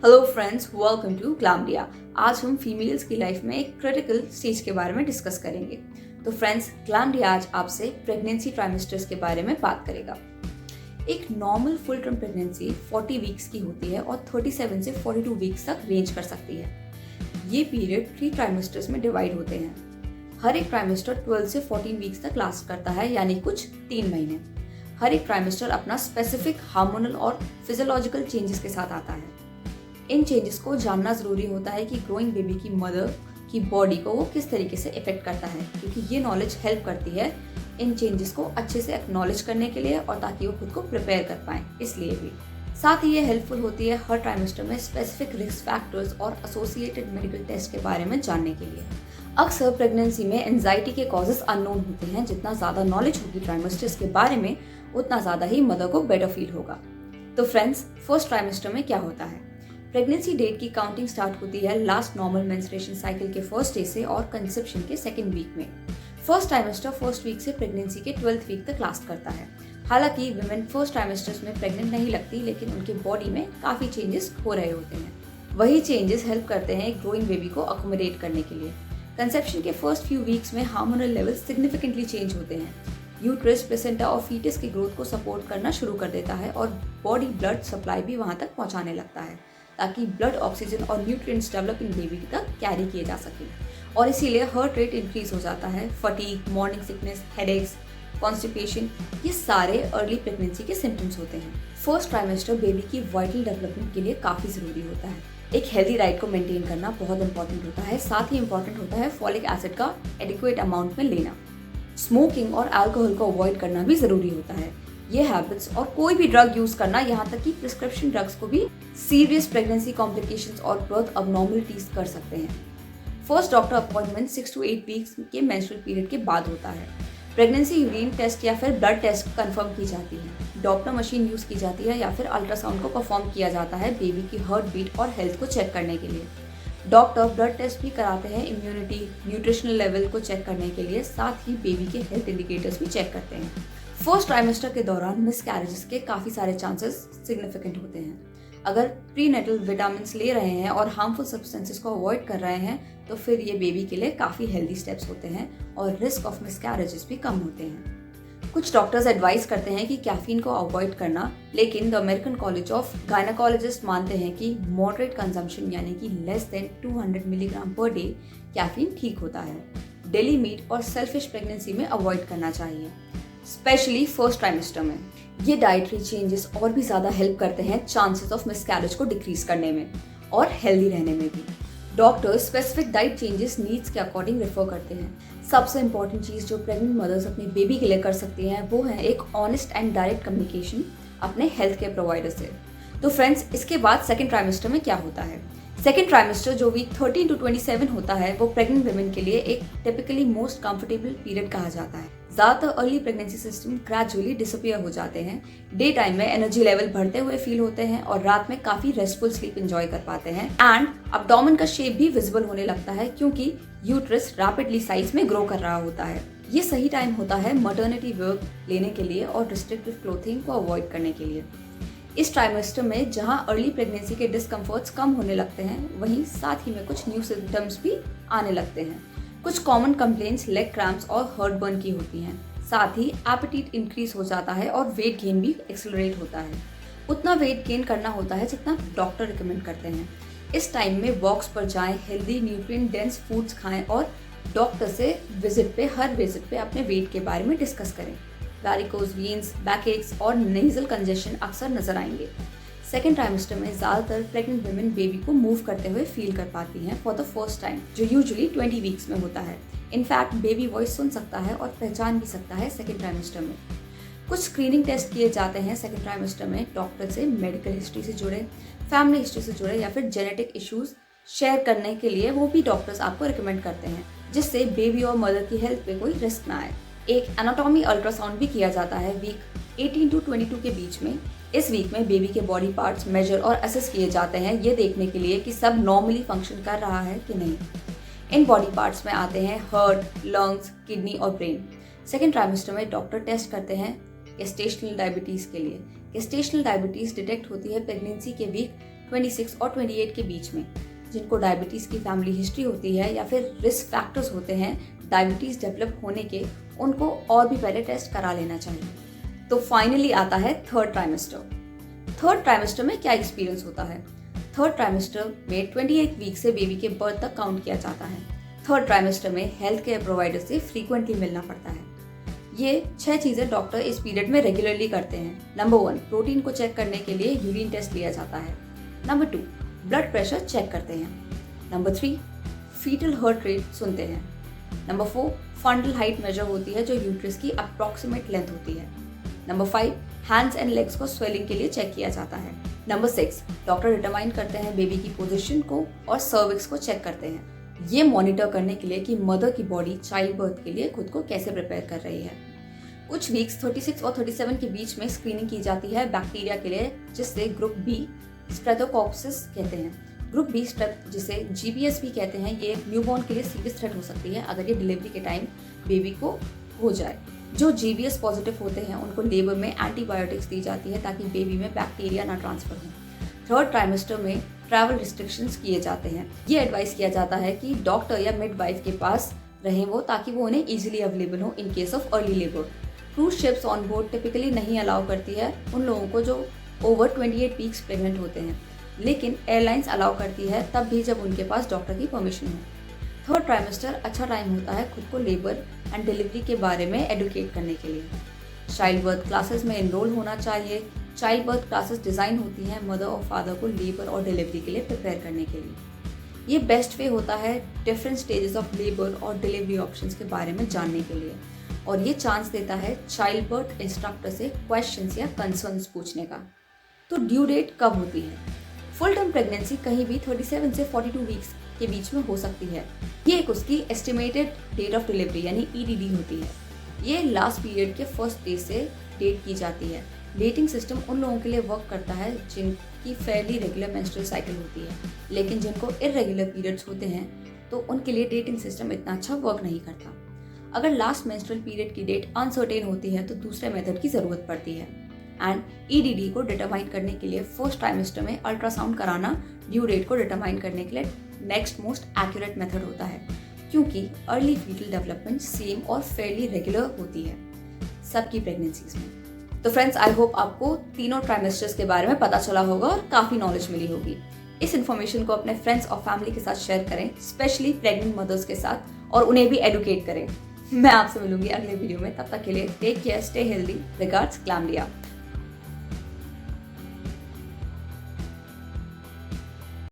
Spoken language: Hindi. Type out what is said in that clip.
Hello friends, welcome to Glamoria. आज हम फीमेल्स की लाइफ में एक क्रिटिकल स्टेज के बारे में डिस्कस करेंगे। तो फ्रेंड्स, ग्लैमरिया आज आपसे प्रेगनेंसी ट्राइमेस्टर्स के बारे में बात करेगा। एक normal full term pregnancy 40 weeks की होती है और 37 से 42 वीक्स तक रेंज कर सकती है। ये पीरियड 3 ट्राइमेस्टर्स में डिवाइड होते हैं। हर एक ट्राइमेस्टर 12 से 14 वीक्स तक लास्ट करता है, यानी कुछ 3 महीने। हर एक ट्राइमेस्टर अपना स्पेसिफिक हार्मोनल और फिजियोलॉजिकल चेंजेस के साथ आता है। इन चेंजेस को जानना ज़रूरी होता है कि ग्रोइंग बेबी की मदर की बॉडी को वो किस तरीके से इफेक्ट करता है, क्योंकि ये नॉलेज हेल्प करती है इन चेंजेस को अच्छे से एक्नॉलेज करने के लिए और ताकि वो खुद को प्रिपेयर कर पाएँ। इसलिए भी साथ ही ये हेल्पफुल होती है हर ट्राइमेस्टर में स्पेसिफिक रिस्क फैक्टर्स और एसोसिएटेड मेडिकल टेस्ट के बारे में जानने के लिए। अक्सर प्रेगनेंसी में एंजाइटी के कॉजेज अननोन होते हैं। जितना ज़्यादा नॉलेज होगी ट्राइमेस्टर्स के बारे में, उतना ज़्यादा ही मदर को बेटर फील होगा। तो फ्रेंड्स, फर्स्ट ट्राइमेस्टर में क्या होता है? प्रेगनेंसी डेट की काउंटिंग स्टार्ट होती है लास्ट नॉर्मल मेंस्ट्रुएशन साइकिल के फर्स्ट डे से और कंसेप्शन के सेकंड वीक में। फर्स्ट ट्राइमेस्टर फर्स्ट वीक से प्रेगनेंसी के 12th वीक तक लास्ट करता है। हालांकि विमेन फर्स्ट ट्राइमेस्टर्स में प्रेग्नेंट नहीं लगती, लेकिन उनके बॉडी में काफ़ी चेंजेस हो रहे होते हैं। वही चेंजेस हेल्प करते हैं एक ग्रोइंग बेबी को अकोमोडेट करने के लिए। कंसेप्शन के फर्स्ट फ्यू वीक्स में हार्मोनल लेवल सिग्निफिकेंटली चेंज होते हैं। यूट्रस, प्लेसेंटा और फीटस की ग्रोथ को सपोर्ट करना शुरू कर देता है और बॉडी ब्लड सप्लाई भी वहाँ तक पहुँचाने लगता है, ताकि ब्लड ऑक्सीजन और न्यूट्रिएंट्स डेवलपिंग बेबी तक कैरी किए जा सके। और इसीलिए हार्ट रेट इंक्रीज हो जाता है। Fatigue, morning sickness, headaches, constipation, ये सारे अर्ली प्रेगनेंसी के सिम्टम्स होते हैं। फर्स्ट ट्राइमेस्टर बेबी की वाइटल डेवलपमेंट के लिए काफ़ी ज़रूरी होता है। एक हेल्दी डाइट को मेंटेन करना बहुत इंपॉर्टेंट होता है। साथ ही इंपॉर्टेंट होता है फॉलिक एसिड का एडिक्वेट अमाउंट में लेना। स्मोकिंग और अल्कोहल को अवॉइड करना भी ज़रूरी होता है। ये हैबिट्स और कोई भी ड्रग यूज करना, यहाँ तक कि प्रिस्क्रिप्शन ड्रग्स को भी सीरियस प्रेगनेंसी कॉम्प्लिकेशंस और बर्थ अबनॉर्मलिटीज कर सकते हैं। First doctor appointment 6 to 8 weeks के मेंस्ट्रुअल पीरियड के बाद होता है। प्रेगनेंसी यूरिन टेस्ट या फिर ब्लड टेस्ट कंफर्म की जाती है। डॉप्लर मशीन यूज की जाती है या फिर अल्ट्रासाउंड को परफॉर्म किया जाता है बेबी की हार्ट बीट और हेल्थ को चेक करने के लिए। डॉक्टर ब्लड टेस्ट भी कराते हैं इम्यूनिटी, न्यूट्रिशनल लेवल को चेक करने के लिए। साथ ही बेबी के हेल्थ इंडिकेटर्स भी चेक करते हैं। फर्स्ट ट्राइमेस्टर के दौरान मिसकैरेजेस के काफ़ी सारे चांसेस सिग्निफिकेंट होते हैं। अगर प्रीनेटल विटामिन ले रहे हैं और हार्मफुल सब्सटेंसेस को अवॉइड कर रहे हैं, तो फिर ये बेबी के लिए काफ़ी हेल्दी स्टेप्स होते हैं और रिस्क ऑफ मिसकैरेजेस भी कम होते हैं। कुछ डॉक्टर्स एडवाइस करते हैं कि कैफीन को अवॉइड करना, लेकिन the American college of gynaecologist मानते हैं कि मॉडरेट कंजम्पशन यानी कि less than 200 milligram per day caffeine ठीक होता है। डेली मीट और सेल्फिश प्रेगनेंसी में अवॉइड करना चाहिए, स्पेशली फर्स्ट ट्राइमेस्टर में। ये डाइटरी चेंजेस और भी ज़्यादा हेल्प करते हैं चांसेस ऑफ मिसकैरेज को डिक्रीज करने में और हेल्दी रहने में भी। Doctors specific diet changes needs के अकॉर्डिंग रेफर करते हैं। सबसे इंपॉर्टेंट चीज़ जो प्रेग्नेंट मदर्स अपने बेबी के लिए कर सकती हैं, वो है एक ऑनेस्ट एंड डायरेक्ट कम्युनिकेशन अपने हेल्थ केयर प्रोवाइडर से। तो फ्रेंड्स, इसके बाद सेकेंड ट्राइमेस्टर में क्या होता है? सेकेंड ट्राइमेस्टर जो वीक 13 to 27 होता है, वो प्रेग्नेंट वुमेन के लिए एक टिपिकली मोस्ट कंफर्टेबल पीरियड कहा जाता है। ज़्यादातर early pregnancy system gradually disappear हो जाते हैं। डे टाइम में एनर्जी लेवल बढ़ते हुए फील होते हैं और रात में काफ़ी रेस्टफुल स्लीप एंजॉय कर पाते हैं। एंड अब्डोमेन का शेप भी विजिबल होने लगता है, क्योंकि यूट्रस रैपिडली साइज में ग्रो कर रहा होता है। ये सही टाइम होता है मटर्निटी वर्क लेने के लिए और रिस्ट्रिक्टिव क्लोथिंग को अवॉइड करने के लिए। इस ट्राइमेस्टर में जहां अर्ली प्रेगनेंसी के डिस्कम्फर्ट्स कम होने लगते हैं, वहीं साथ ही में कुछ न्यू सिम्टम्स भी आने लगते हैं। कुछ कॉमन कंप्लेंट्स लेग क्रैम्प्स और हार्ट बर्न की होती हैं। साथ ही एपेटाइट इंक्रीज हो जाता है और वेट गेन भी एक्सेलरेट होता है। उतना वेट गेन करना होता है जितना डॉक्टर रिकमेंड करते हैं। इस टाइम में वॉक्स पर जाएं, हेल्दी न्यूट्रिएंट डेंस फूड्स खाएं और डॉक्टर से हर विजिट पे अपने वेट के बारे में डिस्कस करें। वैरिकोज वीन्स, बैक एक्स और नेजल कंजेशन अक्सर नजर आएंगे। सेकेंड ट्राइमेस्टर में ज़्यादातर प्रेग्नेंट वुमेन बेबी को मूव करते हुए फील कर पाती हैं फॉर द फर्स्ट टाइम, जो यूजुअली 20 वीक्स में होता है। इनफैक्ट बेबी वॉइस सुन सकता है और पहचान भी सकता है सेकेंड ट्राइमेस्टर में। कुछ स्क्रीनिंग टेस्ट किए जाते हैं सेकेंड ट्राइमेस्टर में डॉक्टर से मेडिकल हिस्ट्री से जुड़े, फैमिली हिस्ट्री से जुड़े या फिर जेनेटिक इश्यूज शेयर करने के लिए वो भी डॉक्टर्स आपको रिकमेंड करते हैं, जिससे बेबी और मदर की हेल्थ पे कोई रिस्क ना आए। एक एनाटॉमी अल्ट्रासाउंड भी किया जाता है वीक 18 to 22 के बीच में। इस वीक में बेबी के बॉडी पार्ट्स मेजर और असेस किए जाते हैं, ये देखने के लिए कि सब नॉर्मली फंक्शन कर रहा है कि नहीं। इन बॉडी पार्ट्स में आते हैं हार्ट, लंग्स, किडनी और ब्रेन। सेकेंड ट्राइमेस्टर में डॉक्टर टेस्ट करते हैं गेस्टेशनल डायबिटीज़ के लिए। गेस्टेशनल डायबिटीज़ डिटेक्ट होती है प्रेगनेंसी के वीक 26 और 28 के बीच में जिनको डायबिटीज़ की फैमिली हिस्ट्री होती है या फिर रिस्क फैक्टर्स होते हैं डायबिटीज़ डेवलप होने के, उनको और भी पहले टेस्ट करा लेना चाहिए। तो फाइनली आता है थर्ड ट्राइमेस्टर। थर्ड ट्राइमेस्टर में क्या एक्सपीरियंस होता है? थर्ड ट्राइमेस्टर में 28 वीक से बेबी के बर्थ तक काउंट किया जाता है। थर्ड ट्राइमेस्टर में हेल्थ केयर प्रोवाइडर से फ्रीक्वेंटली मिलना पड़ता है। ये 6 चीज़ें डॉक्टर इस पीरियड में रेगुलरली करते हैं। नंबर 1, प्रोटीन को चेक करने के लिए यूरिन टेस्ट लिया जाता है। नंबर 2, ब्लड प्रेशर चेक करते हैं। नंबर 3, फीटल हार्ट रेट सुनते हैं। नंबर 4, फंडल हाइट मेजर होती है जो यूट्रस की अप्रॉक्सीमेट लेंथ होती है। नंबर 5, हैंड्स एंड लेग्स को स्वेलिंग के लिए चेक किया जाता है। नंबर 6, डॉक्टर डिटरमाइन करते हैं बेबी की पोजीशन को और सर्विक्स को चेक करते हैं, ये मॉनिटर करने के लिए कि मदर की बॉडी चाइल्ड बर्थ के लिए खुद को कैसे प्रिपेयर कर रही है। कुछ वीक्स 36 और 37 के बीच में स्क्रीनिंग की जाती है बैक्टीरिया के लिए, जिससे ग्रुप बी स्ट्रेप्टोकोकस कहते हैं। ग्रुप बी स्ट्रेप, जिसे जीबीएस भी कहते हैं, ये न्यूबॉर्न के लिए सीरियस थ्रेट हो सकती है अगर ये डिलीवरी के टाइम बेबी को हो जाए। जो जीबीएस पॉजिटिव होते हैं उनको लेबर में एंटीबायोटिक्स दी जाती है ताकि बेबी में बैक्टीरिया ना ट्रांसफर हो। थर्ड ट्राइमेस्टर में ट्रैवल रिस्ट्रिक्शंस किए जाते हैं। ये एडवाइस किया जाता है कि डॉक्टर या मिडवाइफ के पास रहें वो, ताकि वो उन्हें इजीली अवेलेबल हो in case of early labour. Cruise ships on board typically नहीं अलाउ करती है उन लोगों को जो ओवर 28 वीक्स प्रेग्नेंट होते हैं, लेकिन एयरलाइंस अलाउ करती है तब भी जब उनके पास डॉक्टर की परमिशन हो। थर्ड ट्राइमेस्टर अच्छा टाइम होता है खुद को लेबर एंड डिलीवरी के बारे में एडुकेट करने के लिए। चाइल्ड बर्थ क्लासेस में एनरोल होना चाहिए। चाइल्ड बर्थ क्लासेस डिज़ाइन होती हैं मदर और फादर को लेबर और डिलीवरी के लिए प्रिपेयर करने के लिए। ये बेस्ट वे होता है डिफरेंट स्टेजेस ऑफ लेबर और डिलीवरी ऑप्शंस के बारे में जानने के लिए, और ये चांस देता है चाइल्ड बर्थ इंस्ट्रक्टर से क्वेश्चंस या कंसर्न्स पूछने का। तो ड्यू डेट कब होती है? फुल टर्म प्रेगनेंसी कहीं भी 37 से 42 वीक्स के बीच में हो सकती है। ये एक उसकी एस्टिमेटेड डेट ऑफ डिलीवरी यानी ईडीडी होती है। ये लास्ट पीरियड के फर्स्ट डे से डेट की जाती है। डेटिंग सिस्टम उन लोगों के लिए वर्क करता है जिनकी फेयरली रेगुलर मेंस्ट्रुअल साइकिल होती है, लेकिन जिनको इरेगुलर पीरियड्स होते हैं तो उनके लिए डेटिंग सिस्टम इतना अच्छा वर्क नहीं करता। अगर लास्ट मेंस्ट्रुअल पीरियड की डेट अनसर्टेन होती है तो दूसरे मेथड की ज़रूरत पड़ती है। एंड ईडीडी को डिटरमाइन करने के लिए फर्स्ट ट्राइमेस्टर में अल्ट्रासाउंड कराना ड्यू डेट को डिटरमाइन करने के लिए नेक्स्ट मोस्ट एक्यूरेट मेथड होता है, क्योंकि अर्ली फीटल डेवलपमेंट सेम और फेयरली रेगुलर होती है सबकी प्रेगनेंसीज में। तो फ्रेंड्स, आई होप आपको तीनों ट्राइमेस्टर्स के बारे में पता चला होगा और काफ़ी नॉलेज मिली होगी। इस इन्फॉर्मेशन को अपने फ्रेंड्स और फैमिली के साथ शेयर करें, स्पेशली प्रेग्नेंट मदर्स के साथ, और उन्हें भी एडुकेट करें। मैं आपसे मिलूंगी अगले वीडियो में। तब तक के लिए take care, stay healthy, regards ग्लैमलिया।